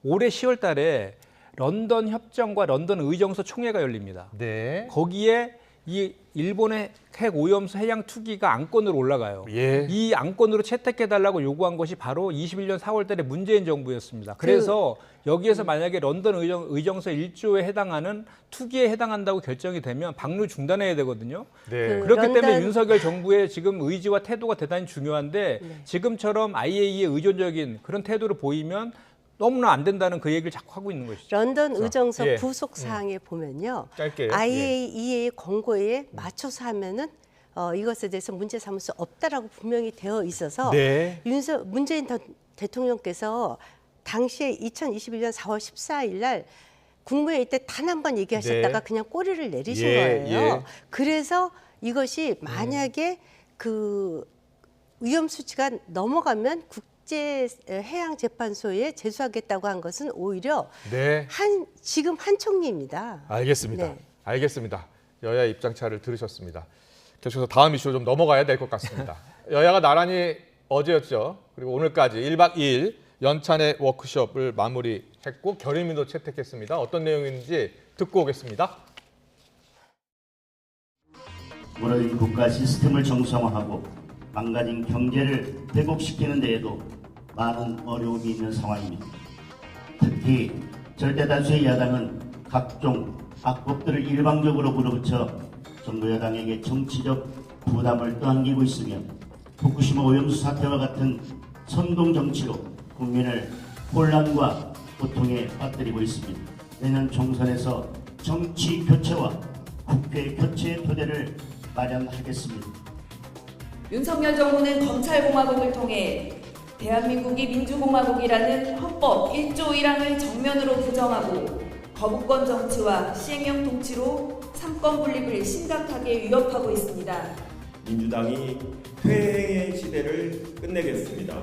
올해 10월 달에 런던 협정과 런던 의정서 총회가 열립니다. 네. 거기에 이 일본의 핵 오염수 해양 투기가 안건으로 올라가요. 예. 이 안건으로 채택해달라고 요구한 것이 바로 21년 4월 달에 문재인 정부였습니다. 그래서 여기에서 만약에 런던 의정서 1조에 해당하는 투기에 해당한다고 결정이 되면 방류 중단해야 되거든요. 네. 그렇기 때문에 윤석열 정부의 지금 의지와 태도가 대단히 중요한데 지금처럼 IAEA에 의존적인 그런 태도를 보이면 너무나 안 된다는 그 얘기를 자꾸 하고 있는 것이죠. 런던 의정서 예. 부속 사항에 보면요. 짧게요. IAEA 권고에 맞춰서 하면은 이것에 대해서 문제 삼을 수 없다라고 분명히 되어 있어서 네. 문재인 대통령께서 당시에 2021년 4월 14일 날 국무회의 때 단 한 번 얘기하셨다가 네. 그냥 꼬리를 내리신 예, 거예요. 예. 그래서 이것이 만약에 그 위험 수치가 넘어가면 국제해양재판소에 제소하겠다고 한 것은 오히려 네. 지금 한 총리입니다. 알겠습니다. 네. 알겠습니다. 여야 입장차를 들으셨습니다. 계속해서 다음 이슈로 좀 넘어가야 될 것 같습니다. 여야가 나란히 어제였죠. 그리고 오늘까지 1박 2일 연찬의 워크숍을 마무리했고 결의문도 채택했습니다. 어떤 내용인지 듣고 오겠습니다. 무너진 국가 시스템을 정상화하고 망가진 경제를 회복시키는 데에도 많은 어려움이 있는 상황입니다. 특히 절대다수의 야당은 각종 악법들을 일방적으로 물어붙여 정부 여당에게 정치적 부담을 떠안기고 있으며 후쿠시마 오염수 사태와 같은 선동 정치로 국민을 혼란과 고통에 빠뜨리고 있습니다. 내년 총선에서 정치 교체와 국회 교체의 토대를 마련하겠습니다. 윤석열 정부는 검찰공화국을 통해 대한민국이 민주공화국이라는 헌법 1조 1항을 정면으로 부정하고 거부권 정치와 시행령 통치로 삼권 분립을 심각하게 위협하고 있습니다. 민주당이 퇴행의 시대를 끝내겠습니다.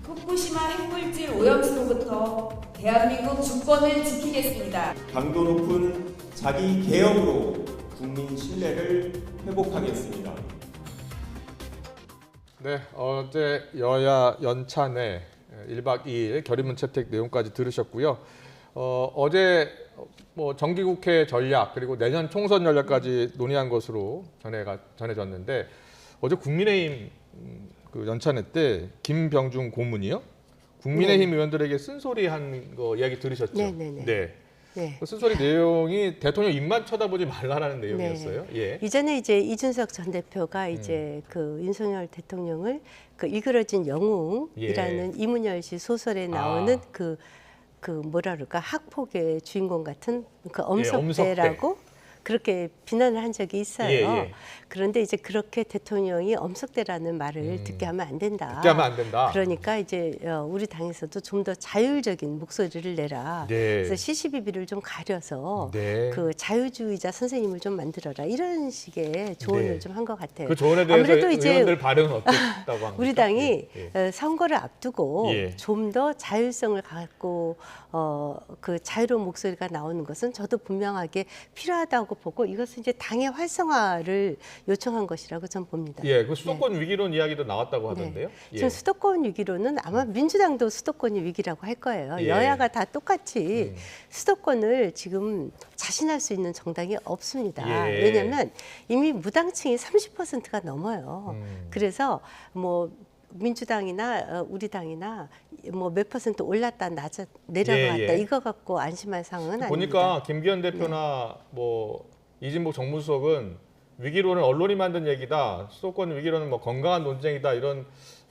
후쿠시마 핵물질 오염수로부터 대한민국 주권을 지키겠습니다. 강도 높은 자기 개혁으로 국민 신뢰를 회복하겠습니다. 네, 어제 여야 연찬회 1박 2일 결의문 채택 내용까지 들으셨고요. 어제 뭐 정기국회 전략 그리고 내년 총선 전략까지 논의한 것으로 전해졌는데 어제 국민의힘 그 연찬회 때 김병준 고문이요? 국민의힘 의원들에게 쓴소리한 거 이야기 들으셨죠? 네네네. 네. 네. 그 쓴소리 내용이 대통령 입만 쳐다보지 말라라는 내용이었어요. 네. 예. 이전에 이제 이준석 전 대표가 이제 그 윤석열 대통령을 그 일그러진 영웅이라는 이문열 씨 소설에 나오는 그 뭐라 그럴까 학폭의 주인공 같은 그 엄석대라고 그렇게 비난을 한 적이 있어요. 예, 예. 그런데 이제 그렇게 대통령이 엄석대라는 말을 듣게 하면 안 된다. 듣게 하면 안 된다. 그러니까 이제 우리 당에서도 좀 더 자율적인 목소리를 내라. 네. 그래서 시시비비를 좀 가려서 네. 그 자유주의자 선생님을 좀 만들어라. 이런 식의 조언을 네. 좀 한 것 같아요. 그 조언에 대해서 아무래도 이제 의원들 반응은 어땠다고 합니까? 우리 당이 예. 선거를 앞두고 예. 좀 더 자율성을 갖고 그 자유로운 목소리가 나오는 것은 저도 분명하게 필요하다고 보고 이것은 이제 당의 활성화를 요청한 것이라고 저는 봅니다. 예, 그 수도권 위기론 이야기도 나왔다고 네. 하던데요. 예. 지금 수도권 위기로는 아마 민주당도 수도권이 위기라고 할 거예요. 예. 여야가 다 똑같이 수도권을 지금 자신할 수 있는 정당이 없습니다. 예. 왜냐하면 이미 무당층이 30%가 넘어요. 그래서 뭐 민주당이나 우리 당이나 뭐 몇 %% 올랐다 내려갔다 예, 예. 이거 갖고 안심할 상황은 보니까 아닙니다. 김기현 대표나 뭐 이진복 정무수석은 위기론은 언론이 만든 얘기다. 수도권 위기론은 뭐 건강한 논쟁이다. 이런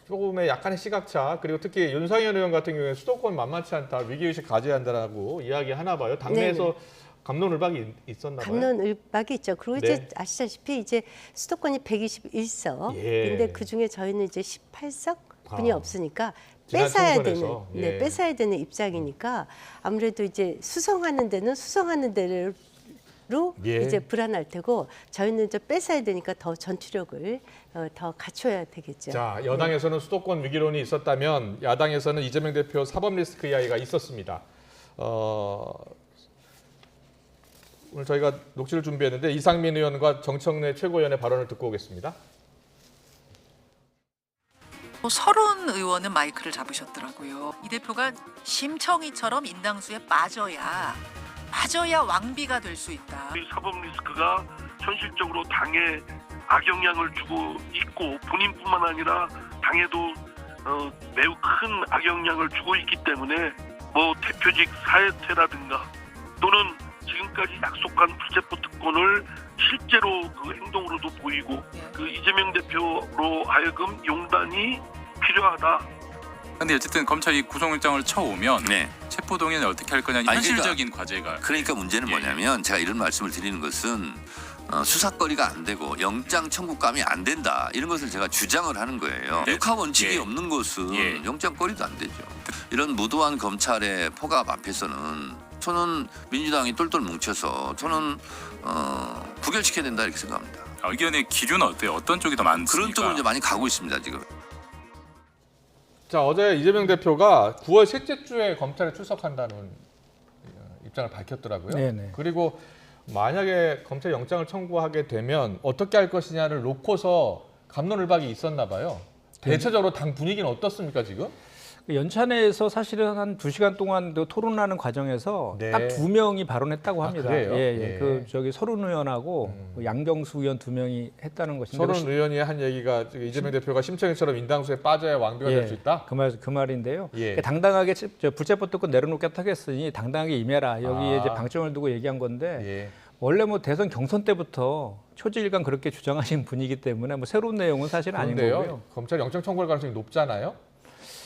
조금의 약간의 시각차. 그리고 특히 윤상현 의원 같은 경우에 수도권 만만치 않다. 위기의식 가져야 한다라고 이야기하나 봐요. 당내에서 네네. 감론을박이 있었나 봐요. 감론을박이 있죠. 그리고 네. 이제 아시다시피 이제 수도권이 121석. 예. 근데 그 중에 저희는 이제 18석분이 아. 없으니까 지난 뺏어야 되는, 총선에서. 예. 네, 뺏어야 되는 입장이니까 아무래도 이제 수성하는 데는 수성하는 데를 예. 이제 불안할 테고 저희는 이제 뺏어야 되니까 더 전투력을 더 갖춰야 되겠죠. 자, 여당에서는 수도권 위기론이 있었다면 야당에서는 이재명 대표 사법 리스크 이야기가 있었습니다. 오늘 저희가 녹취를 준비했는데 이상민 의원과 정청래 최고위원의 발언을 듣고 오겠습니다. 서른 의원은 마이크를 잡으셨더라고요. 이 대표가 심청이처럼 인당수에 빠져야 왕비가 될 수 있다. 이 사법 리스크가 현실적으로 당에 악영향을 주고 있고 본인뿐만 아니라 당에도 매우 큰 악영향을 주고 있기 때문에 뭐 대표직 사퇴라든가 또는 지금까지 약속한 불체포 특권을 실제로 그 행동으로도 보이고 그 이재명 대표로 하여금 용단이 필요하다. 근데 어쨌든 검찰이 구속영장을 쳐오면 체포동의는 어떻게 할 거냐 현실적인 과제가. 그러니까 문제는 뭐냐면 제가 이런 말씀을 드리는 것은 수사거리가 안 되고 영장 청구감이 안 된다 이런 것을 제가 주장을 하는 거예요. 육하 원칙이 없는 것은 영장거리도 안 되죠. 이런 무도한 검찰의 포갑 앞에서는 저는 민주당이 똘똘 뭉쳐서 저는 부결시켜야 된다 이렇게 생각합니다. 의견의 기류는 어때요? 어떤 쪽이 더 많습니까? 그런 쪽으로 이제 많이 가고 있습니다 지금. 자, 어제 이재명 대표가 9월 셋째 주에 검찰에 출석한다는 입장을 밝혔더라고요. 네네. 그리고 만약에 검찰 영장을 청구하게 되면 어떻게 할 것이냐를 놓고서 갑론을박이 있었나 봐요. 대체적으로 당 분위기는 어떻습니까 지금? 연찬회에서 사실은 한 2시간 동안 토론하는 과정에서 네. 딱 2명이 발언했다고 합니다. 그래요? 예. 예. 그 저기 서른 의원하고 양경수 의원 2명이 했다는 것인데 서른 의원이 한 얘기가 이재명 대표가 심청이처럼 인당수에 빠져야 왕비가 될 수 있다. 그 말인데요. 예. 그러니까 당당하게 불체포 특권 내려놓겠다 하겠으니 당당하게 임해라. 여기에 이제 방점을 두고 얘기한 건데 원래 뭐 대선 경선 때부터 초지일관 그렇게 주장하신 분이기 때문에 뭐 새로운 내용은 사실 아닌 거고요. 검찰 영장 청구할 가능성이 높잖아요.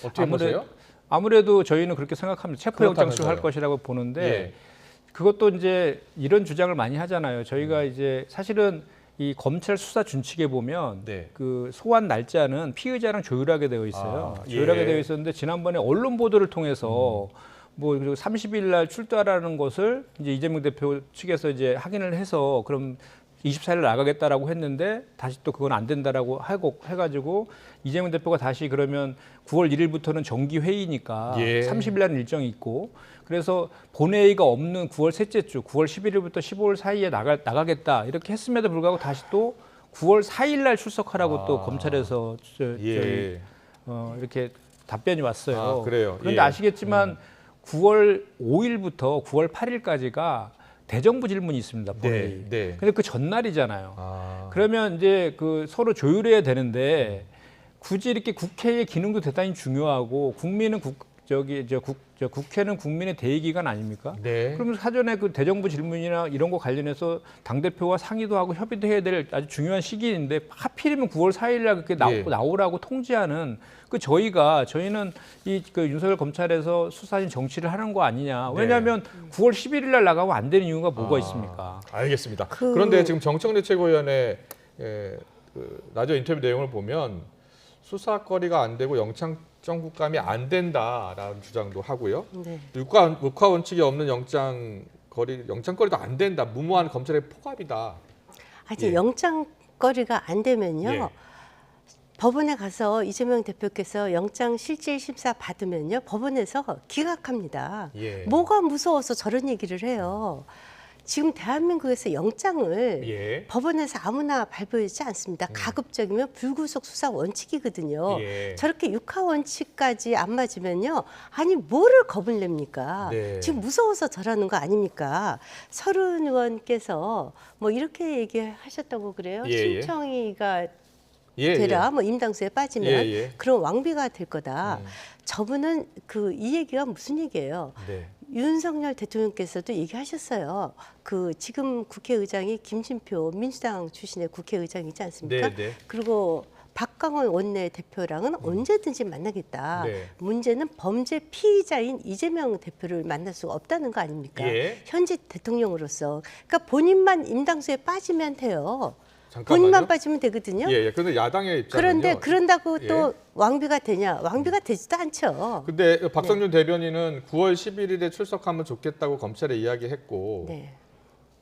어떻게 보세요? 아무래도 저희는 그렇게 생각합니다. 체포영장 수할 것이라고 보는데 그것도 이제 이런 주장을 많이 하잖아요. 저희가 이제 사실은 이 검찰 수사 준칙에 보면 그 소환 날짜는 피의자랑 조율하게 되어 있어요. 조율하게 되어 있었는데 지난번에 언론 보도를 통해서 뭐 30일 날 출두하라는 것을 이제 이재명 대표 측에서 이제 확인을 해서 그럼 24일 나가겠다라고 했는데 다시 또 그건 안 된다라고 하고 해가지고 이재명 대표가 다시 그러면 9월 1일부터는 정기 회의니까 30일 날 일정이 있고 그래서 본회의가 없는 9월 셋째 주 9월 11일부터 15일 사이에 나가겠다 이렇게 했음에도 불구하고 다시 또 9월 4일 날 출석하라고 또 검찰에서 이렇게 답변이 왔어요. 그래요? 그런데 아시겠지만 9월 5일부터 9월 8일까지가 대정부 질문이 있습니다. 본회의. 근데 그 전날이잖아요. 그러면 이제 그 서로 조율해야 되는데 굳이 이렇게 국회의 기능도 대단히 중요하고 국민은 국회는 국민의 대의기관 아닙니까? 네. 그러면 사전에 그 대정부 질문이나 이런 거 관련해서 당대표와 상의도 하고 협의도 해야 될 아주 중요한 시기인데 하필이면 9월 4일 날 그렇게 나오라고 통지하는 저희는 그 윤석열 검찰에서 수사인 정치를 하는 거 아니냐. 왜냐하면 9월 11일 날 나가면 안 되는 이유가 뭐가 있습니까? 알겠습니다. 그런데 지금 정청대책위원회 그 라디오 인터뷰 내용을 보면 수사거리가 안 되고 영장청구감이 안 된다라는 주장도 하고요. 네. 육하 원칙이 없는 영장거리도 안 된다. 무모한 검찰의 포갑이다. 아니 영장거리가 안 되면요. 법원에 가서 이재명 대표께서 영장 실질 심사 받으면요. 법원에서 기각합니다. 뭐가 무서워서 저런 얘기를 해요. 지금 대한민국에서 영장을 법원에서 아무나 발부하지 않습니다. 가급적이면 불구속 수사 원칙이거든요. 저렇게 육하 원칙까지 안 맞으면요. 아니 뭐를 겁을 냅니까? 지금 무서워서 저러는 거 아닙니까? 서른 의원께서 뭐 이렇게 얘기하셨다고 그래요. 심청이가 되라, 뭐 임당수에 빠지면 그런 왕비가 될 거다. 저분은 이 얘기가 무슨 얘기예요? 윤석열 대통령께서도 얘기하셨어요. 지금 국회의장이 김진표 민주당 출신의 국회의장이지 않습니까? 그리고 박강원 원내대표랑은 언제든지 만나겠다. 문제는 범죄 피의자인 이재명 대표를 만날 수가 없다는 거 아닙니까? 현직 대통령으로서. 그러니까 본인만 임당수에 빠지면 돼요. 본인만 빠지면 되거든요. 그런데 야당의 입장은요. 그런데 그런다고 또 왕비가 되냐? 왕비가 되지도 않죠. 근데 박성준 대변인은 9월 11일에 출석하면 좋겠다고 검찰에 이야기했고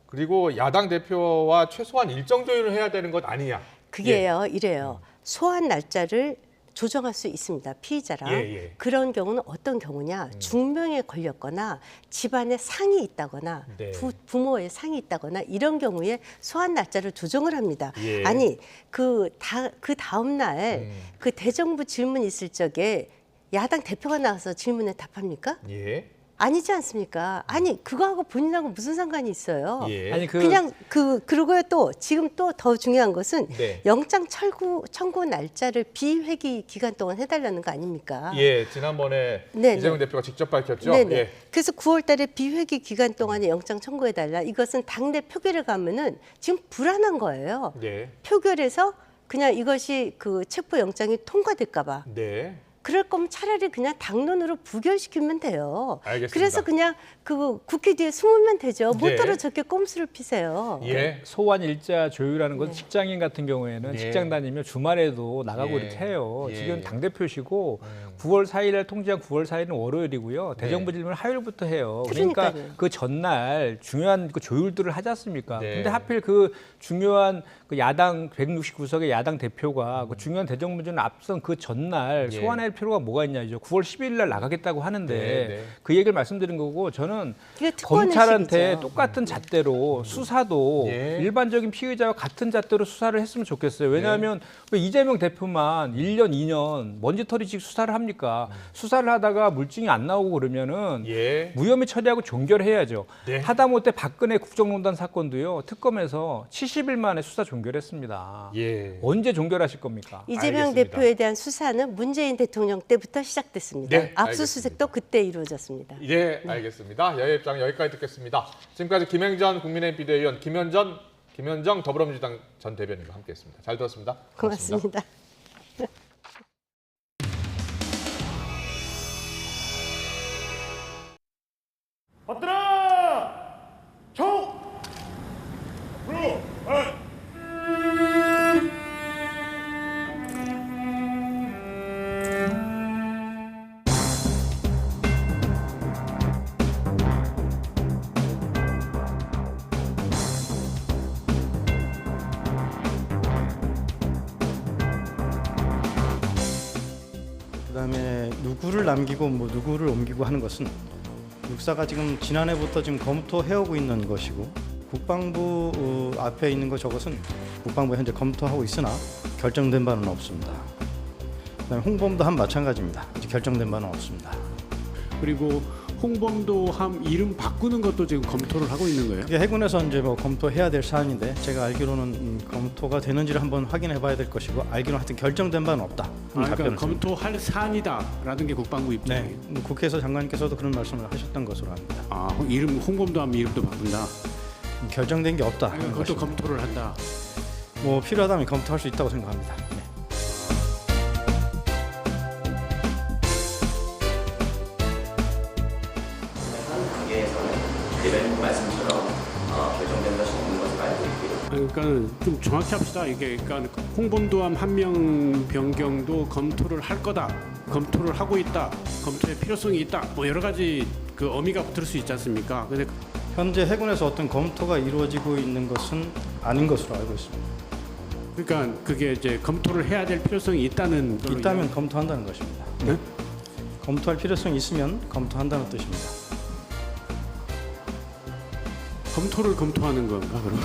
그리고 야당 대표와 최소한 일정 조율을 해야 되는 것 아니냐. 그게요. 이래요. 소환 날짜를 조정할 수 있습니다. 피의자랑. 그런 경우는 어떤 경우냐. 중병에 걸렸거나 집안에 상이 있다거나 부모의 상이 있다거나 이런 경우에 소환 날짜를 조정을 합니다. 아니 그 다음 날 그 대정부 질문 있을 적에 야당 대표가 나와서 질문에 답합니까? 아니지 않습니까? 아니 그거하고 본인하고 무슨 상관이 있어요? 아니 그냥 그리고요 또 지금 또 더 중요한 것은 영장 청구 날짜를 비회기 기간 동안 해달라는 거 아닙니까? 지난번에 이재명 대표가 직접 밝혔죠. 그래서 9월달에 비회기 기간 동안에 영장 청구해달라. 이것은 당내 표결에 가면은 지금 불안한 거예요. 표결에서 그냥 이것이 체포 영장이 통과될까봐. 그럴 거면 차라리 그냥 당론으로 부결시키면 돼요. 알겠습니다. 그래서 그냥 국회 뒤에 숨으면 되죠. 뭐따로 저렇게 꼼수를 피세요. 소환 일자 조율하는 건 직장인 같은 경우에는 직장 다니면 주말에도 나가고 이렇게 해요. 지금 당대표시고 9월 4일 날 통지한 9월 4일은 월요일이고요. 대정부 질문을 화요일부터 해요. 그러니까 그 전날 중요한 조율들을 하지 않습니까? 근데 하필 중요한 야당 169석의 야당 대표가 중요한 대정부 질문 앞선 그 전날 소환할 필요가 뭐가 있냐죠. 9월 12일 날 나가겠다고 하는데 그 얘기를 말씀드린 거고 저는 검찰한테 똑같은 잣대로 수사도 일반적인 피의자와 같은 잣대로 수사를 했으면 좋겠어요. 왜냐하면 왜 이재명 대표만 1년, 2년 먼지털이식 수사를 합니까? 수사를 하다가 물증이 안 나오고 그러면은 무혐의 처리하고 종결해야죠. 하다못해 박근혜 국정농단 사건도요. 특검에서 70일 만에 수사 종결했습니다. 언제 종결하실 겁니까? 이재명 알겠습니다. 대표에 대한 수사는 문재인 대통령 때부터 시작됐습니다. 압수수색도 그때 이루어졌습니다. 알겠습니다. 여야 입장 여기까지 듣겠습니다. 지금까지 김행전 국민의힘 비대위원, 김현정 더불어민주당 전 대변인과 함께했습니다. 잘 들었습니다. 고맙습니다. 받들어! 총! 그다음에 누구를 남기고 누구를 옮기고 하는 것은 육사가 지금 지난해부터 지금 검토해오고 있는 것이고 국방부 앞에 있는 저것은 국방부 현재 검토하고 있으나 결정된 바는 없습니다. 그다음에 홍범도 한 마찬가지입니다. 아직 결정된 바는 없습니다. 그리고 홍범도함 이름 바꾸는 것도 지금 검토를 하고 있는 거예요? 그게 해군에서 이제 뭐 검토해야 될 사안인데 제가 알기로는 검토가 되는지를 한번 확인해봐야 될 것이고 알기로는 하여튼 결정된 바는 없다. 그러니까 검토할 사안이다라는 게 국방부 입장이에요. 네, 국회에서 장관님께서도 그런 말씀을 하셨던 것으로 압니다. 이름 홍범도함 이름도 바꾼다. 결정된 게 없다. 그것도 검토를 한다. 뭐 필요하다면 검토할 수 있다고 생각합니다. 네. 대변인 말씀처럼 결정된 것이 없는 것을 알고 있고요. 그러니까 좀 정확히 합시다. 이게 그러니까 홍범도함 한 명 변경도 검토를 할 거다. 검토를 하고 있다. 검토의 필요성이 있다. 뭐 여러 가지 그 어미가 붙을 수 있지 않습니까? 근데 현재 해군에서 어떤 검토가 이루어지고 있는 것은 아닌 것으로 알고 있습니다. 그러니까 그게 이제 검토를 해야 될 필요성이 있다면 검토한다는 것입니다. 네? 검토할 필요성이 있으면 검토한다는 뜻입니다. 검토를 검토하는 건가 그럼?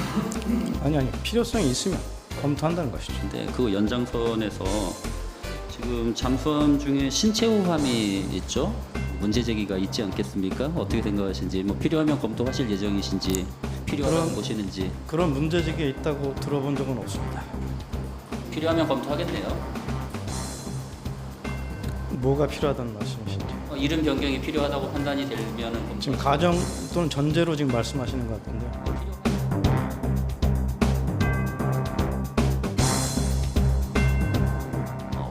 아니 필요성이 있으면 검토한다는 것이죠. 근데 그 연장선에서 지금 잠수함 중에 신체호함이 있죠. 문제 제기가 있지 않겠습니까? 어떻게 생각하시는지, 뭐 필요하면 검토하실 예정이신지, 필요하다고 보시는지. 그런 문제 제기가 있다고 들어본 적은 없습니다. 필요하면 검토하겠네요. 뭐가 필요하다는 말씀이신지. 이름 변경이 필요하다고 판단이 되면은 검토. 지금 가정 또는 전제로 지금 말씀하시는 것 같은데.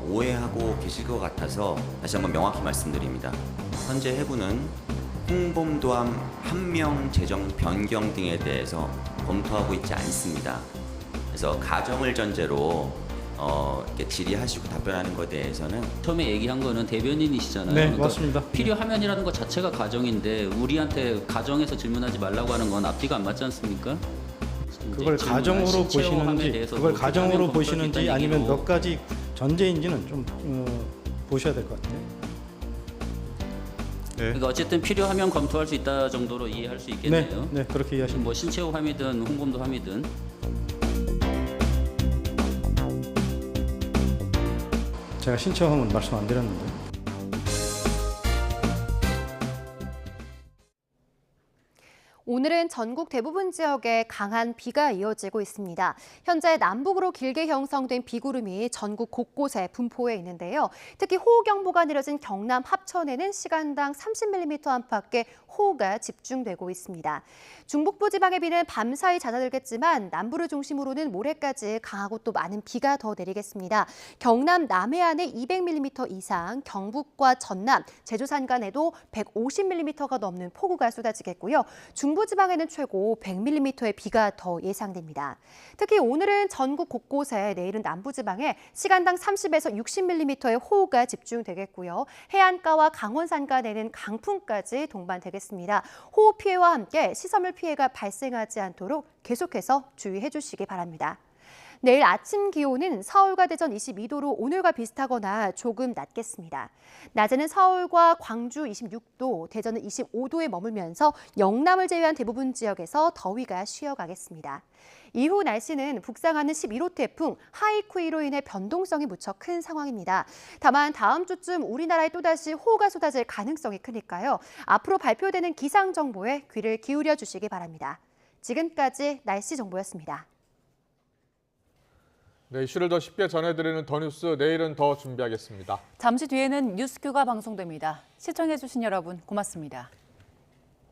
오해하고 계실 것 같아서 다시 한번 명확히 말씀드립니다. 현재 해군은 홍범도함 한 명 재정 변경 등에 대해서 검토하고 있지 않습니다. 그래서 가정을 전제로 이렇게 질의하시고 답변하는 것에 대해서는 처음에 얘기한 거는 대변인이시잖아요. 네, 그러니까 맞습니다. 필요하면이라는 것 자체가 가정인데 우리한테 가정에서 질문하지 말라고 하는 건 앞뒤가 안 맞지 않습니까? 그걸 가정으로 보시는지 아니면 몇 가지 전제인지는 좀 보셔야 될 것 같아요. 네. 그러니까 어쨌든 필요하면 검토할 수 있다 정도로 이해할 수 있겠네요. 네, 그렇게 이해하시면 뭐 신체호함이든 홍범도함이든. 제가 신체호함은 말씀 안 드렸는데. 오늘은 전국 대부분 지역에 강한 비가 이어지고 있습니다. 현재 남북으로 길게 형성된 비구름이 전국 곳곳에 분포해 있는데요. 특히 호우경보가 내려진 경남 합천에는 시간당 30mm 안팎의 호우가 집중되고 있습니다. 중북부 지방의 비는 밤사이 잦아들겠지만 남부를 중심으로는 모레까지 강하고 또 많은 비가 더 내리겠습니다. 경남 남해안에 200mm 이상, 경북과 전남, 제주 산간에도 150mm가 넘는 폭우가 쏟아지겠고요. 중부지방에는 최고 100mm의 비가 더 예상됩니다. 특히 오늘은 전국 곳곳에, 내일은 남부지방에 시간당 30에서 60mm의 호우가 집중되겠고요. 해안가와 강원 산간에는 강풍까지 동반되겠습니다. 호우 피해와 함께 시설물 피해가 발생하지 않도록 계속해서 주의해 주시기 바랍니다. 내일 아침 기온은 서울과 대전 22도로 오늘과 비슷하거나 조금 낮겠습니다. 낮에는 서울과 광주 26도, 대전은 25도에 머물면서 영남을 제외한 대부분 지역에서 더위가 쉬어가겠습니다. 이후 날씨는 북상하는 11호 태풍 하이쿠이로 인해 변동성이 무척 큰 상황입니다. 다만 다음 주쯤 우리나라에 또다시 호우가 쏟아질 가능성이 크니까요. 앞으로 발표되는 기상 정보에 귀를 기울여 주시기 바랍니다. 지금까지 날씨 정보였습니다. 네, 이슈를 더 쉽게 전해드리는 더 뉴스, 내일은 더 준비하겠습니다. 잠시 뒤에는 뉴스큐가 방송됩니다. 시청해주신 여러분 고맙습니다.